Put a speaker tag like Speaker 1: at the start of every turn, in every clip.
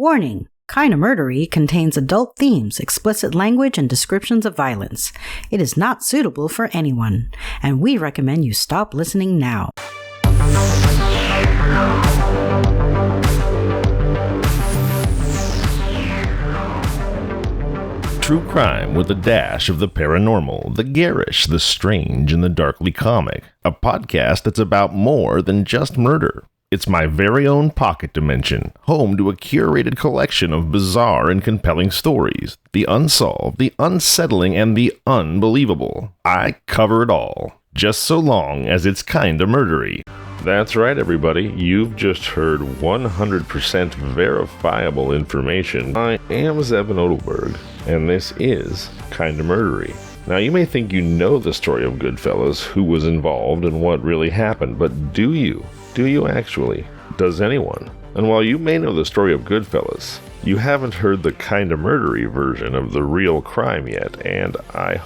Speaker 1: Warning! Kinda Murdery contains adult themes, explicit language, and descriptions of violence. It is not suitable for anyone, and we recommend you stop listening now.
Speaker 2: True crime with a dash of the paranormal, the garish, the strange, and the darkly comic. A podcast that's about more than just murder. It's my very own pocket dimension, home to a curated collection of bizarre and compelling stories. The unsolved, the unsettling, and the unbelievable. I cover it all, just so long as it's kinda murdery. That's right, everybody. You've just heard 100% verifiable information. I am Zevin Odelberg, and this is Kinda Murdery. Now, you may think you know the story of Goodfellas, who was involved, and what really happened, but do you? Do you actually? Does anyone? And while you may know the story of Goodfellas, you haven't heard the Kinda Murdery version of the real crime yet, and I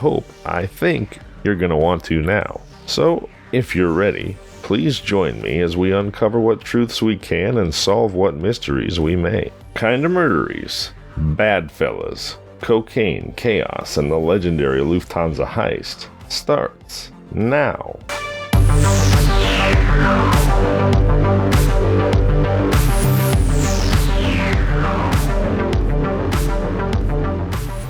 Speaker 2: think you're gonna want to now. So, if you're ready, please join me as we uncover what truths we can and solve what mysteries we may. Kinda Murderies, Bad Fellas, Cocaine, Chaos, and the legendary Lufthansa Heist starts now.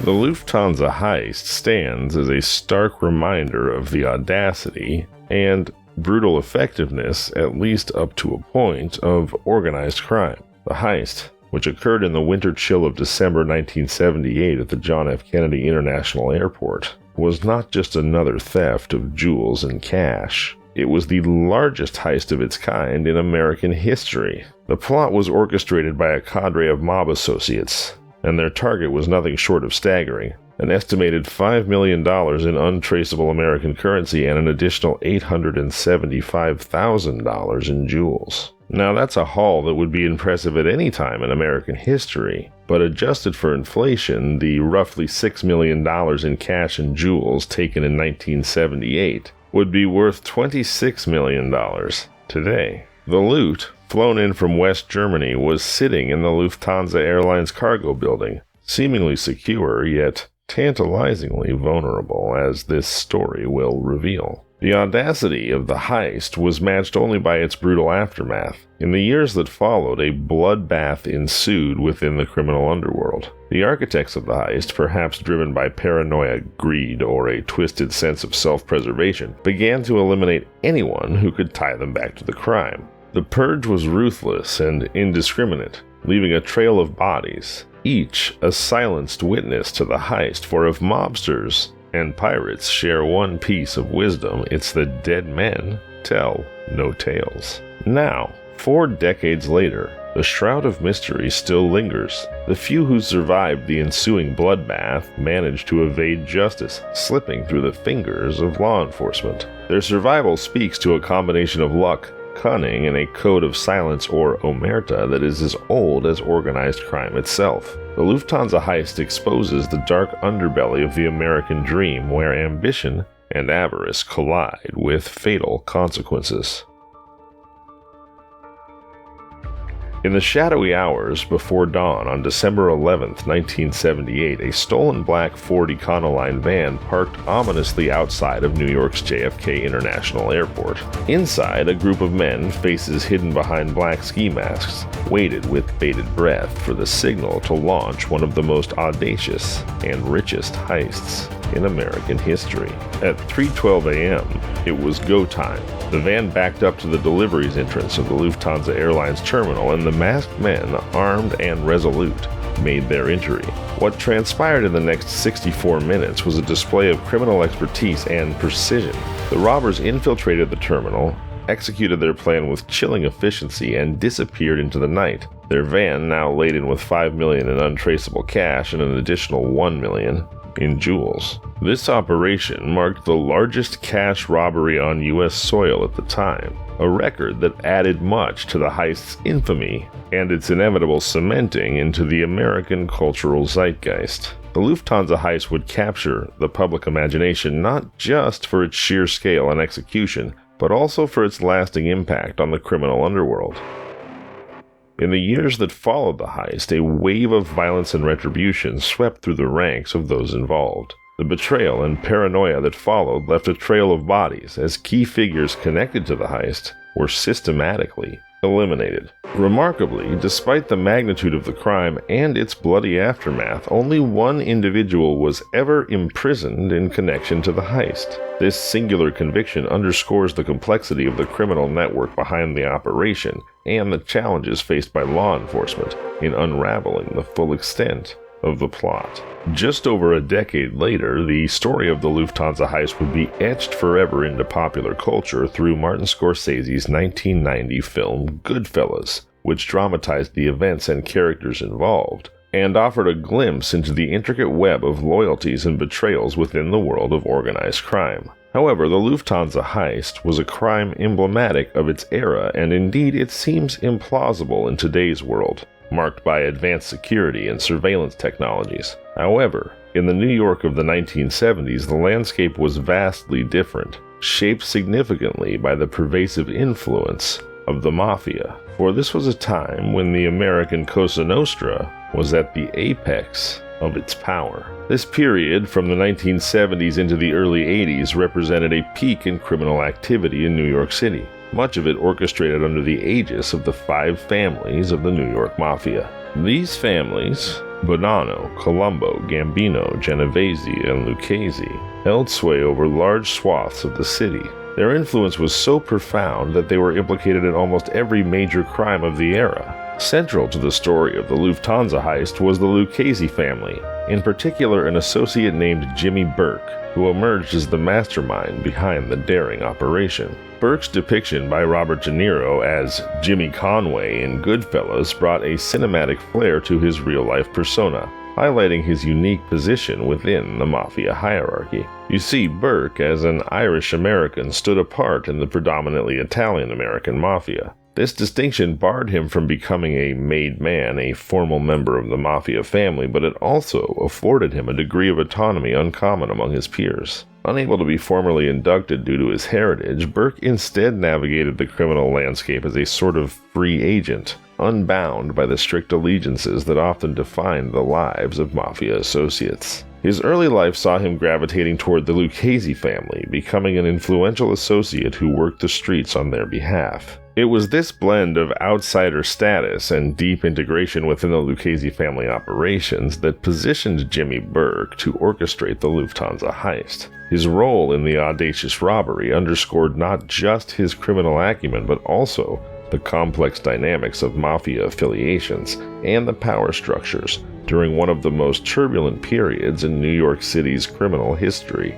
Speaker 2: The Lufthansa Heist stands as a stark reminder of the audacity and brutal effectiveness, at least up to a point, of organized crime. The heist, which occurred in the winter chill of December 1978 at the John F. Kennedy International Airport, was not just another theft of jewels and cash. It was the largest heist of its kind in American history. The plot was orchestrated by a cadre of mob associates, and their target was nothing short of staggering: an estimated $5 million in untraceable American currency and an additional $875,000 in jewels. Now, that's a haul that would be impressive at any time in American history, but adjusted for inflation, the roughly $6 million in cash and jewels taken in 1978 would be worth $26 million today. The loot, flown in from West Germany, was sitting in the Lufthansa Airlines cargo building, seemingly secure, yet tantalizingly vulnerable, as this story will reveal. The audacity of the heist was matched only by its brutal aftermath. In the years that followed, a bloodbath ensued within the criminal underworld. The architects of the heist, perhaps driven by paranoia, greed, or a twisted sense of self-preservation, began to eliminate anyone who could tie them back to the crime. The purge was ruthless and indiscriminate, leaving a trail of bodies, each a silenced witness to the heist, for if mobsters and pirates share one piece of wisdom, it's that dead men tell no tales. Now, 4 decades later, the shroud of mystery still lingers. The few who survived the ensuing bloodbath managed to evade justice, slipping through the fingers of law enforcement. Their survival speaks to a combination of luck, cunning, and a code of silence, or omerta, that is as old as organized crime itself. The Lufthansa Heist exposes the dark underbelly of the American dream, where ambition and avarice collide with fatal consequences. In the shadowy hours before dawn on December 11th, 1978, a stolen black Ford Econoline van parked ominously outside of New York's JFK International Airport. Inside, a group of men, faces hidden behind black ski masks, waited with bated breath for the signal to launch one of the most audacious and richest heists in American history. At 3:12 a.m., it was go time. The van backed up to the deliveries entrance of the Lufthansa Airlines terminal, and the masked men, armed and resolute, made their entry. What transpired in the next 64 minutes was a display of criminal expertise and precision. The robbers infiltrated the terminal, executed their plan with chilling efficiency, and disappeared into the night. Their van, now laden with $5 million in untraceable cash and an additional $1 million in jewels. This operation marked the largest cash robbery on U.S. soil at the time, a record that added much to the heist's infamy and its inevitable cementing into the American cultural zeitgeist. The Lufthansa Heist would capture the public imagination not just for its sheer scale and execution, but also for its lasting impact on the criminal underworld. In the years that followed the heist, a wave of violence and retribution swept through the ranks of those involved. The betrayal and paranoia that followed left a trail of bodies as key figures connected to the heist were systematically eliminated. Remarkably, despite the magnitude of the crime and its bloody aftermath, only one individual was ever imprisoned in connection to the heist. This singular conviction underscores the complexity of the criminal network behind the operation and the challenges faced by law enforcement in unraveling the full extent of the plot. Just over a decade later, the story of the Lufthansa heist would be etched forever into popular culture through Martin Scorsese's 1990 film Goodfellas, which dramatized the events and characters involved, and offered a glimpse into the intricate web of loyalties and betrayals within the world of organized crime. However, the Lufthansa heist was a crime emblematic of its era, and indeed it seems implausible in today's world, marked by advanced security and surveillance technologies. However, in the New York of the 1970s, the landscape was vastly different, shaped significantly by the pervasive influence of the mafia. For this was a time when the American Cosa Nostra was at the apex of its power. This period, from the 1970s into the early 80s, represented a peak in criminal activity in New York City, much of it orchestrated under the aegis of the 5 families of the New York Mafia. These families, Bonanno, Colombo, Gambino, Genovese, and Lucchese, held sway over large swaths of the city. Their influence was so profound that they were implicated in almost every major crime of the era. Central to the story of the Lufthansa heist was the Lucchese family, in particular an associate named Jimmy Burke, who emerged as the mastermind behind the daring operation. Burke's depiction by Robert De Niro as Jimmy Conway in Goodfellas brought a cinematic flair to his real-life persona, highlighting his unique position within the mafia hierarchy. You see, Burke, as an Irish-American, stood apart in the predominantly Italian-American mafia. This distinction barred him from becoming a made man, a formal member of the mafia family, but it also afforded him a degree of autonomy uncommon among his peers. Unable to be formally inducted due to his heritage, Burke instead navigated the criminal landscape as a sort of free agent, unbound by the strict allegiances that often defined the lives of mafia associates. His early life saw him gravitating toward the Lucchese family, becoming an influential associate who worked the streets on their behalf. It was this blend of outsider status and deep integration within the Lucchese family operations that positioned Jimmy Burke to orchestrate the Lufthansa heist. His role in the audacious robbery underscored not just his criminal acumen, but also the complex dynamics of mafia affiliations and the power structures during one of the most turbulent periods in New York City's criminal history.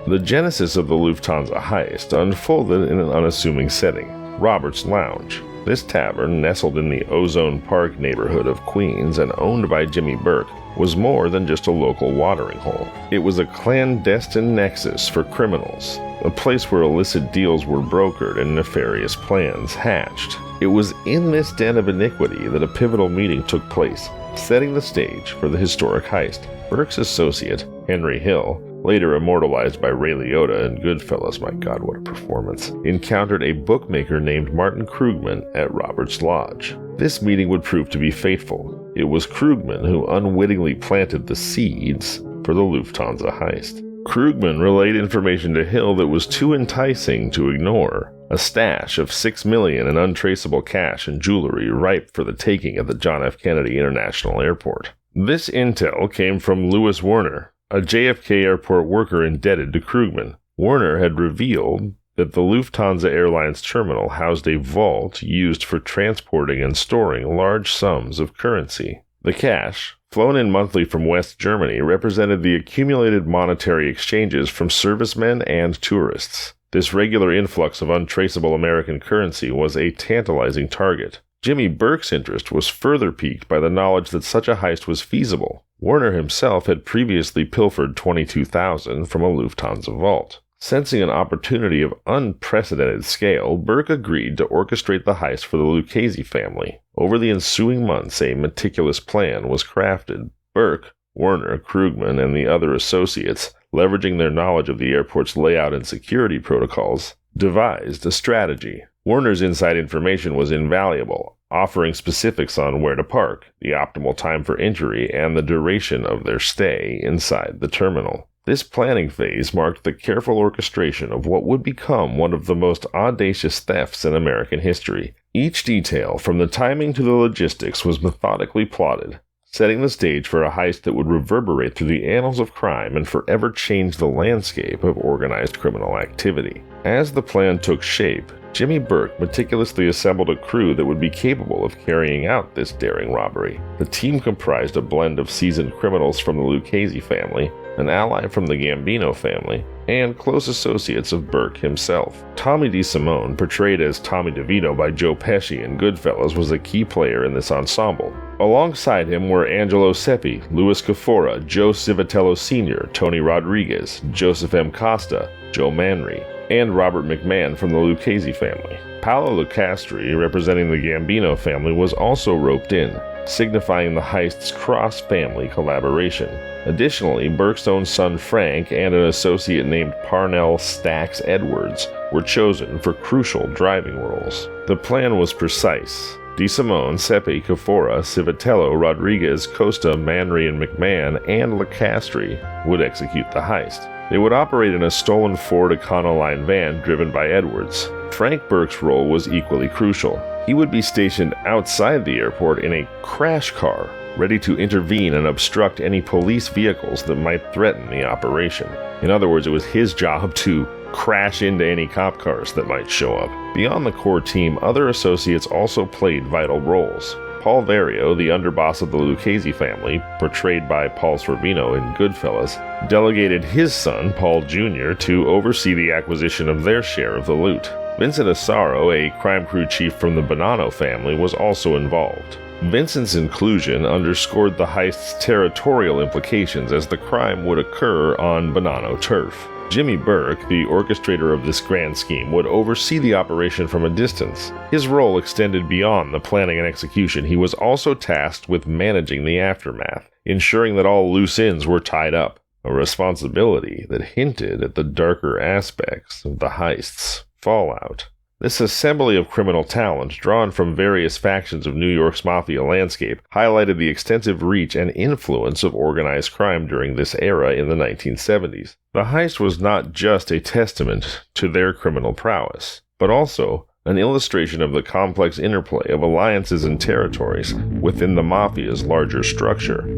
Speaker 2: The genesis of the Lufthansa heist unfolded in an unassuming setting, Robert's Lounge. This tavern, nestled in the Ozone Park neighborhood of Queens and owned by Jimmy Burke, was more than just a local watering hole. It was a clandestine nexus for criminals, a place where illicit deals were brokered and nefarious plans hatched. It was in this den of iniquity that a pivotal meeting took place, setting the stage for the historic heist. Burke's associate, Henry Hill, later immortalized by Ray Liotta in Goodfellas, my God, what a performance, encountered a bookmaker named Martin Krugman at Robert's Lodge. This meeting would prove to be fateful. It was Krugman who unwittingly planted the seeds for the Lufthansa heist. Krugman relayed information to Hill that was too enticing to ignore. A stash of $6 million in untraceable cash and jewelry ripe for the taking at the John F. Kennedy International Airport. This intel came from Louis Werner, a JFK airport worker indebted to Krugman. Werner had revealed that the Lufthansa Airlines terminal housed a vault used for transporting and storing large sums of currency. The cash, flown in monthly from West Germany, represented the accumulated monetary exchanges from servicemen and tourists. This regular influx of untraceable American currency was a tantalizing target. Jimmy Burke's interest was further piqued by the knowledge that such a heist was feasible. Werner himself had previously pilfered $22,000 from a Lufthansa vault. Sensing an opportunity of unprecedented scale, Burke agreed to orchestrate the heist for the Lucchese family. Over the ensuing months, a meticulous plan was crafted. Burke, Werner, Krugman, and the other associates, leveraging their knowledge of the airport's layout and security protocols, devised a strategy. Werner's inside information was invaluable. offering specifics on where to park, the optimal time for entry, and the duration of their stay inside the terminal. This planning phase marked the careful orchestration of what would become one of the most audacious thefts in American history. Each detail, from the timing to the logistics, was methodically plotted, setting the stage for a heist that would reverberate through the annals of crime and forever change the landscape of organized criminal activity. As the plan took shape, Jimmy Burke meticulously assembled a crew that would be capable of carrying out this daring robbery. The team comprised a blend of seasoned criminals from the Lucchese family, an ally from the Gambino family, and close associates of Burke himself. Tommy DeSimone, portrayed as Tommy DeVito by Joe Pesci in Goodfellas, was a key player in this ensemble. Alongside him were Angelo Seppi, Louis Cafora, Joe Civitello Sr., Tony Rodriguez, Joseph M. Costa, Joe Manry, and Robert McMahon from the Lucchese family. Paolo Lucastri, representing the Gambino family, was also roped in, signifying the heist's cross-family collaboration. Additionally, Burke's own son Frank and an associate named Parnell Stacks Edwards were chosen for crucial driving roles. The plan was precise. DeSimone, Seppi, Cafora, Civitello, Rodriguez, Costa, Manry, and McMahon, and Lucastri would execute the heist. They would operate in a stolen Ford Econoline van driven by Edwards. Frank Burke's role was equally crucial. He would be stationed outside the airport in a crash car, ready to intervene and obstruct any police vehicles that might threaten the operation. In other words, it was his job to crash into any cop cars that might show up. Beyond the core team, other associates also played vital roles. Paul Vario, the underboss of the Lucchese family, portrayed by Paul Sorvino in Goodfellas, delegated his son, Paul Jr., to oversee the acquisition of their share of the loot. Vincent Asaro, a crime crew chief from the Bonanno family, was also involved. Vincent's inclusion underscored the heist's territorial implications, as the crime would occur on Bonanno turf. Jimmy Burke, the orchestrator of this grand scheme, would oversee the operation from a distance. His role extended beyond the planning and execution. He was also tasked with managing the aftermath, ensuring that all loose ends were tied up, a responsibility that hinted at the darker aspects of the heist's fallout. This assembly of criminal talent, drawn from various factions of New York's mafia landscape, highlighted the extensive reach and influence of organized crime during this era in the 1970s. The heist was not just a testament to their criminal prowess, but also an illustration of the complex interplay of alliances and territories within the mafia's larger structure.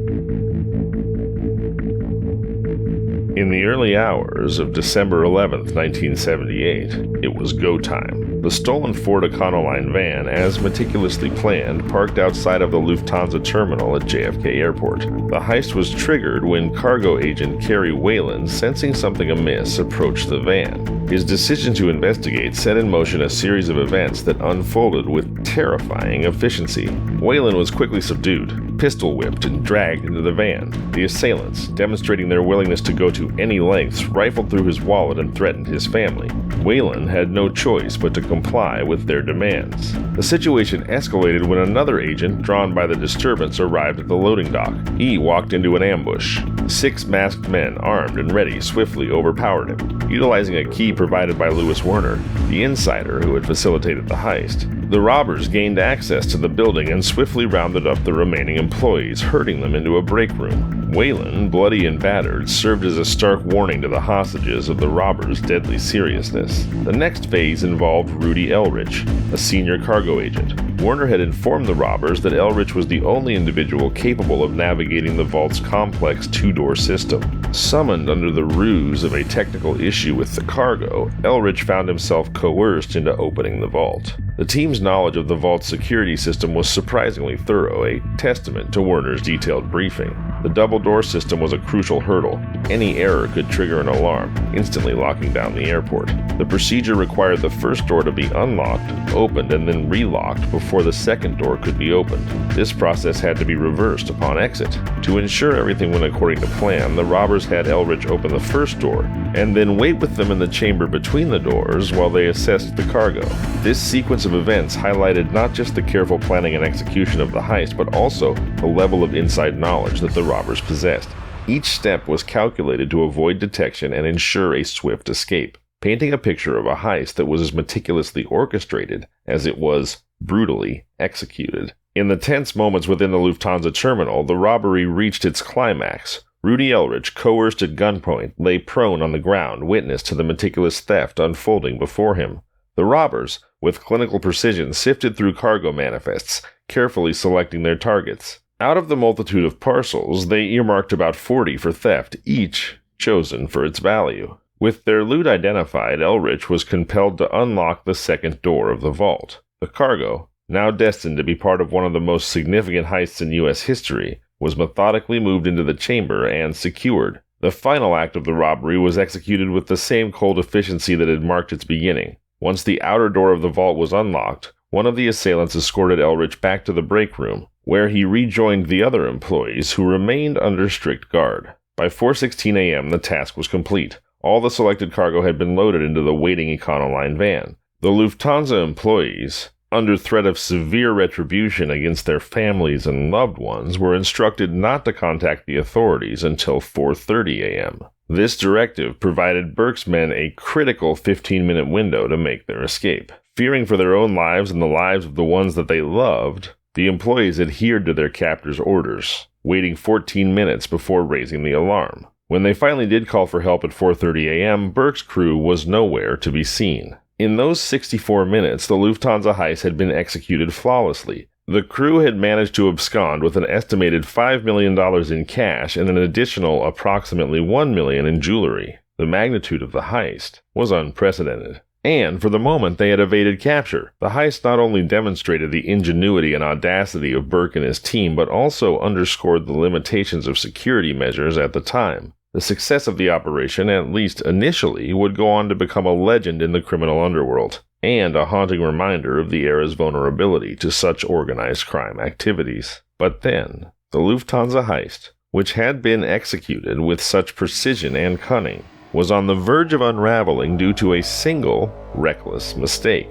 Speaker 2: In the early hours of December 11, 1978, it was go time. The stolen Ford Econoline van, as meticulously planned, parked outside of the Lufthansa terminal at JFK Airport. The heist was triggered when cargo agent Kerry Whalen, sensing something amiss, approached the van. His decision to investigate set in motion a series of events that unfolded with terrifying efficiency. Whalen was quickly subdued, pistol-whipped, and dragged into the van. The assailants, demonstrating their willingness to go to any lengths, rifled through his wallet and threatened his family. Whalen had no choice but to comply with their demands. The situation escalated when another agent, drawn by the disturbance, arrived at the loading dock. He walked into an ambush. 6 masked men, armed and ready, swiftly overpowered him. Utilizing a key provided by Louis Werner, the insider who had facilitated the heist, the robbers gained access to the building and swiftly rounded up the remaining employees, herding them into a break room. Whalen, bloody and battered, served as a stark warning to the hostages of the robbers' deadly seriousness. The next phase involved Rudy Elrich, a senior cargo agent. Werner had informed the robbers that Elrich was the only individual capable of navigating the vault's complex 2-door system. Summoned under the ruse of a technical issue with the cargo, Elrich found himself coerced into opening the vault. The team's knowledge of the vault's security system was surprisingly thorough, a testament to Werner's detailed briefing. The double-door system was a crucial hurdle. Any error could trigger an alarm, instantly locking down the airport. The procedure required the first door to be unlocked, opened, and then relocked before the second door could be opened. This process had to be reversed upon exit. To ensure everything went according to plan, the robbers had Elrich open the first door, and then wait with them in the chamber between the doors while they assessed the cargo. This sequence of events highlighted not just the careful planning and execution of the heist, but also the level of inside knowledge that the robbers possessed. Each step was calculated to avoid detection and ensure a swift escape, painting a picture of a heist that was as meticulously orchestrated as it was brutally executed. In the tense moments within the Lufthansa terminal, the robbery reached its climax. Rudy Eldridge, coerced at gunpoint, lay prone on the ground, witness to the meticulous theft unfolding before him. The robbers, with clinical precision, sifted through cargo manifests, carefully selecting their targets. Out of the multitude of parcels, they earmarked about 40 for theft, each chosen for its value. With their loot identified, Eldridge was compelled to unlock the second door of the vault. The cargo, now destined to be part of one of the most significant heists in U.S. history, was methodically moved into the chamber and secured. The final act of the robbery was executed with the same cold efficiency that had marked its beginning. Once the outer door of the vault was unlocked, one of the assailants escorted Eldridge back to the break room, where he rejoined the other employees who remained under strict guard. By 4:16 a.m., the task was complete. All the selected cargo had been loaded into the waiting Econoline van. The Lufthansa employees, under threat of severe retribution against their families and loved ones, were instructed not to contact the authorities until 4:30 a.m. This directive provided Burke's men a critical 15-minute window to make their escape. Fearing for their own lives and the lives of the ones that they loved, the employees adhered to their captor's orders, waiting 14 minutes before raising the alarm. When they finally did call for help at 4:30 a.m., Burke's crew was nowhere to be seen. In those 64 minutes, the Lufthansa heist had been executed flawlessly. The crew had managed to abscond with an estimated $5 million in cash and an additional approximately $1 million in jewelry. The magnitude of the heist was unprecedented. And, for the moment, they had evaded capture. The heist not only demonstrated the ingenuity and audacity of Burke and his team, but also underscored the limitations of security measures at the time. The success of the operation, at least initially, would go on to become a legend in the criminal underworld, and a haunting reminder of the era's vulnerability to such organized crime activities. But then, the Lufthansa heist, which had been executed with such precision and cunning, was on the verge of unraveling due to a single, reckless mistake.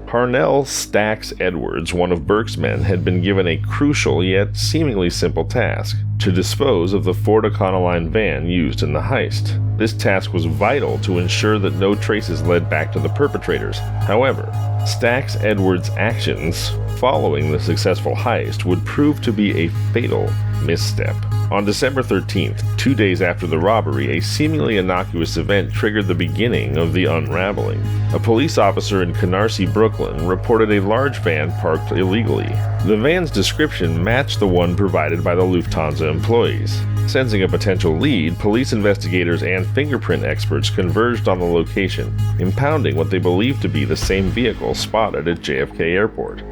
Speaker 2: Parnell Stacks Edwards, one of Burke's men, had been given a crucial yet seemingly simple task: to dispose of the Ford Econoline van used in the heist. This task was vital to ensure that no traces led back to the perpetrators. However, Stacks Edwards' actions following the successful heist would prove to be a fatal misstep. On December 13th, 2 days after the robbery, a seemingly innocuous event triggered the beginning of the unraveling. A police officer in Canarsie, Brooklyn, reported a large van parked illegally. The van's description matched the one provided by the Lufthansa employees. Sensing a potential lead, police investigators and fingerprint experts converged on the location, impounding what they believed to be the same vehicle spotted at JFK Airport.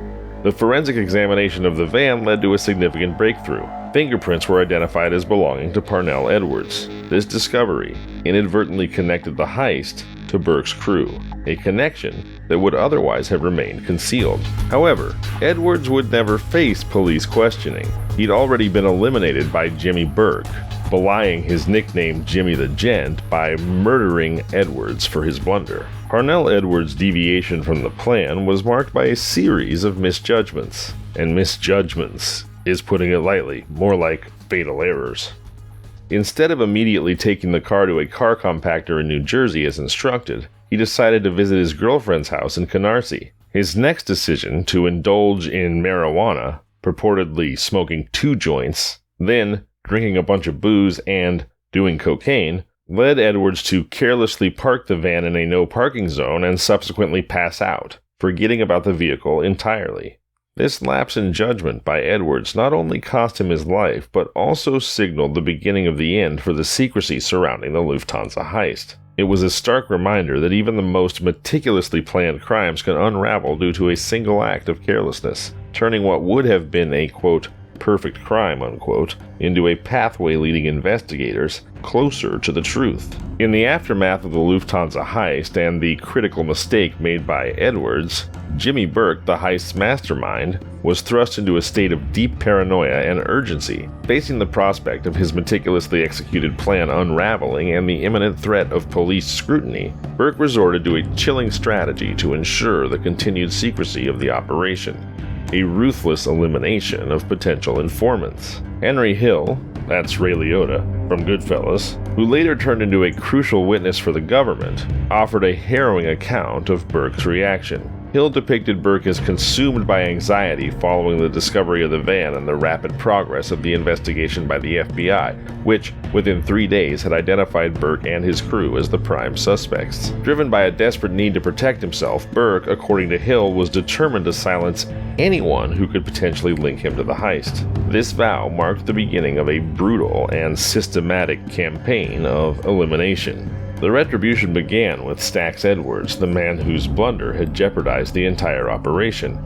Speaker 2: The forensic examination of the van led to a significant breakthrough. Fingerprints were identified as belonging to Parnell Edwards. This discovery inadvertently connected the heist to Burke's crew, a connection that would otherwise have remained concealed. However, Edwards would never face police questioning. He'd already been eliminated by Jimmy Burke, belying his nickname Jimmy the Gent by murdering Edwards for his blunder. Parnell Edwards' deviation from the plan was marked by a series of misjudgments. And misjudgments is putting it lightly, more like fatal errors. Instead of immediately taking the car to a car compactor in New Jersey as instructed, he decided to visit his girlfriend's house in Canarsie. His next decision, to indulge in marijuana, purportedly smoking 2 joints, then drinking a bunch of booze and doing cocaine, led Edwards to carelessly park the van in a no-parking zone and subsequently pass out, forgetting about the vehicle entirely. This lapse in judgment by Edwards not only cost him his life, but also signaled the beginning of the end for the secrecy surrounding the Lufthansa heist. It was a stark reminder that even the most meticulously planned crimes can unravel due to a single act of carelessness, turning what would have been a, quote, perfect crime, unquote, into a pathway leading investigators closer to the truth. In the aftermath of the Lufthansa heist and the critical mistake made by Edwards, Jimmy Burke, the heist's mastermind, was thrust into a state of deep paranoia and urgency. Facing the prospect of his meticulously executed plan unraveling and the imminent threat of police scrutiny, Burke resorted to a chilling strategy to ensure the continued secrecy of the operation: a ruthless elimination of potential informants. Henry Hill, that's Ray Liotta from Goodfellas, who later turned into a crucial witness for the government, offered a harrowing account of Burke's reaction. Hill depicted Burke as consumed by anxiety following the discovery of the van and the rapid progress of the investigation by the FBI, which, within 3 days, had identified Burke and his crew as the prime suspects. Driven by a desperate need to protect himself, Burke, according to Hill, was determined to silence anyone who could potentially link him to the heist. This vow marked the beginning of a brutal and systematic campaign of elimination. The retribution began with Stax Edwards, the man whose blunder had jeopardized the entire operation.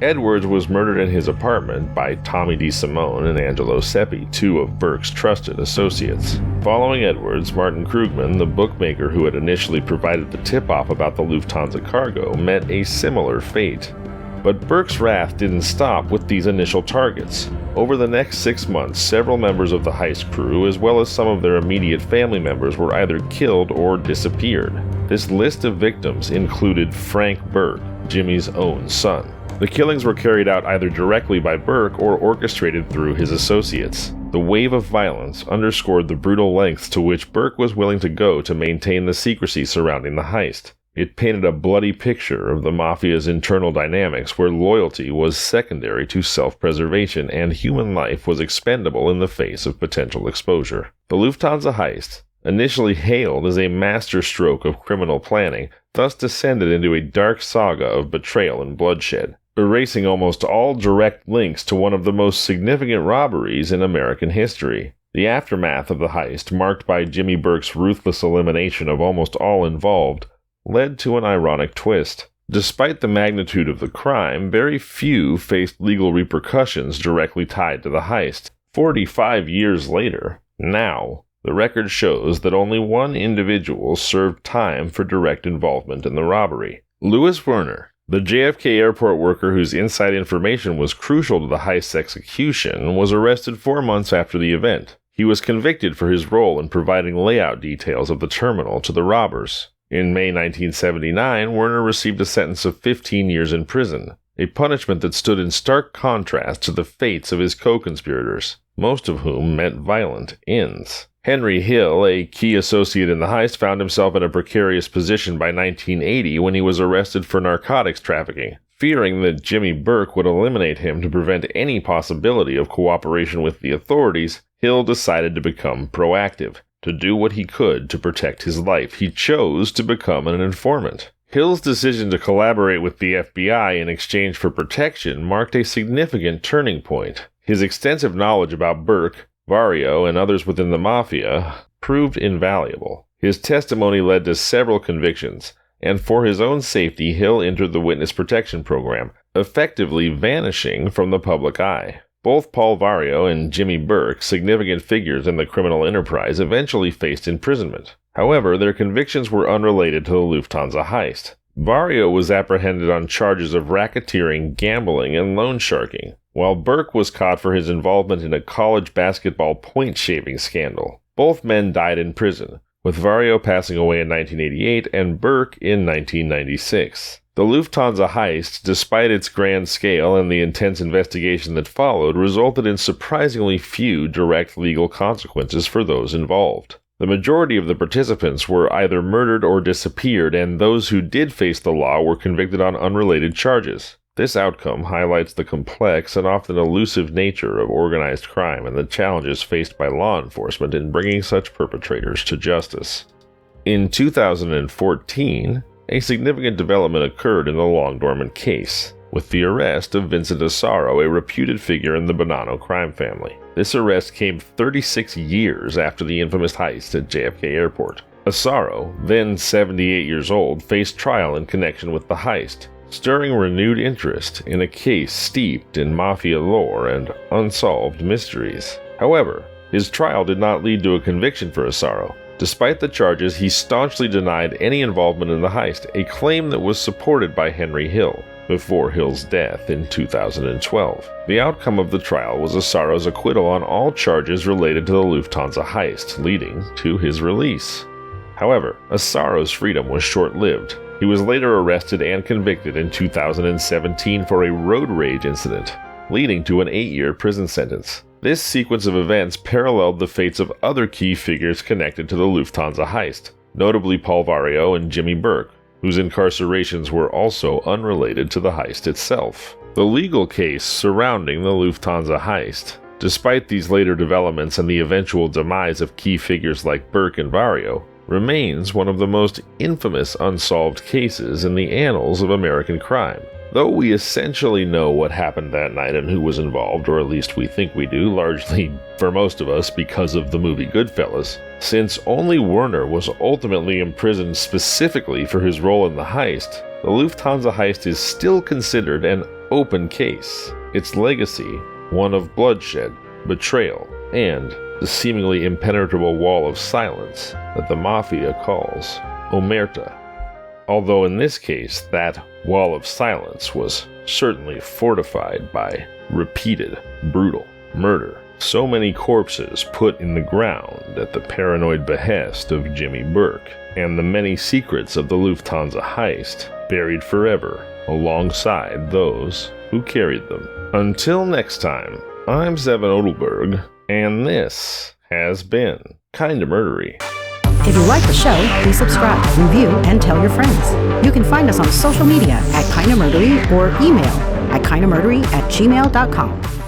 Speaker 2: Edwards was murdered in his apartment by Tommy DeSimone and Angelo Seppi, two of Burke's trusted associates. Following Edwards, Martin Krugman, the bookmaker who had initially provided the tip-off about the Lufthansa cargo, met a similar fate. But Burke's wrath didn't stop with these initial targets. Over the next 6 months, several members of the heist crew, as well as some of their immediate family members, were either killed or disappeared. This list of victims included Frank Burke, Jimmy's own son. The killings were carried out either directly by Burke or orchestrated through his associates. The wave of violence underscored the brutal lengths to which Burke was willing to go to maintain the secrecy surrounding the heist. It painted a bloody picture of the mafia's internal dynamics, where loyalty was secondary to self-preservation and human life was expendable in the face of potential exposure. The Lufthansa heist, initially hailed as a masterstroke of criminal planning, thus descended into a dark saga of betrayal and bloodshed, erasing almost all direct links to one of the most significant robberies in American history. The aftermath of the heist, marked by Jimmy Burke's ruthless elimination of almost all involved, led to an ironic twist. Despite the magnitude of the crime, very few faced legal repercussions directly tied to the heist. 45 years later, now, the record shows that only one individual served time for direct involvement in the robbery. Louis Werner, the JFK airport worker whose inside information was crucial to the heist's execution, was arrested 4 months after the event. He was convicted for his role in providing layout details of the terminal to the robbers. In May 1979, Werner received a sentence of 15 years in prison, a punishment that stood in stark contrast to the fates of his co-conspirators, most of whom met violent ends. Henry Hill, a key associate in the heist, found himself in a precarious position by 1980 when he was arrested for narcotics trafficking. Fearing that Jimmy Burke would eliminate him to prevent any possibility of cooperation with the authorities, Hill decided to become proactive. To do what he could to protect his life, he chose to become an informant. Hill's decision to collaborate with the FBI in exchange for protection marked a significant turning point. His extensive knowledge about Burke, Vario, and others within the mafia proved invaluable. His testimony led to several convictions, and for his own safety, Hill entered the witness protection program, effectively vanishing from the public eye. Both Paul Vario and Jimmy Burke, significant figures in the criminal enterprise, eventually faced imprisonment. However, their convictions were unrelated to the Lufthansa heist. Vario was apprehended on charges of racketeering, gambling, and loan sharking, while Burke was caught for his involvement in a college basketball point-shaving scandal. Both men died in prison, with Vario passing away in 1988 and Burke in 1996. The Lufthansa heist, despite its grand scale and the intense investigation that followed, resulted in surprisingly few direct legal consequences for those involved. The majority of the participants were either murdered or disappeared, and those who did face the law were convicted on unrelated charges. This outcome highlights the complex and often elusive nature of organized crime and the challenges faced by law enforcement in bringing such perpetrators to justice. In 2014, a significant development occurred in the long-dormant case, with the arrest of Vincent Asaro, a reputed figure in the Bonanno crime family. This arrest came 36 years after the infamous heist at JFK Airport. Asaro, then 78 years old, faced trial in connection with the heist, stirring renewed interest in a case steeped in mafia lore and unsolved mysteries. However, his trial did not lead to a conviction for Asaro. Despite the charges, he staunchly denied any involvement in the heist, a claim that was supported by Henry Hill, before Hill's death in 2012. The outcome of the trial was Asaro's acquittal on all charges related to the Lufthansa heist, leading to his release. However, Asaro's freedom was short-lived. He was later arrested and convicted in 2017 for a road rage incident, leading to an 8-year prison sentence. This sequence of events paralleled the fates of other key figures connected to the Lufthansa heist, notably Paul Vario and Jimmy Burke, whose incarcerations were also unrelated to the heist itself. The legal case surrounding the Lufthansa Heist, despite these later developments and the eventual demise of key figures like Burke and Vario, remains one of the most infamous unsolved cases in the annals of American crime. Though we essentially know what happened that night and who was involved, or at least we think we do, largely for most of us because of the movie Goodfellas, since only Werner was ultimately imprisoned specifically for his role in the heist, the Lufthansa heist is still considered an open case. Its legacy, one of bloodshed, betrayal, and the seemingly impenetrable wall of silence that the Mafia calls omerta. Although in this case, that wall of silence was certainly fortified by repeated, brutal murder. So many corpses put in the ground at the paranoid behest of Jimmy Burke, and the many secrets of the Lufthansa heist buried forever alongside those who carried them. Until next time, I'm Zevin Odelberg, and this has been Kinda Murdery.
Speaker 1: If you like the show, please subscribe, review, and tell your friends. You can find us on social media at Kinda Murdery or email at kindamurdery@gmail.com.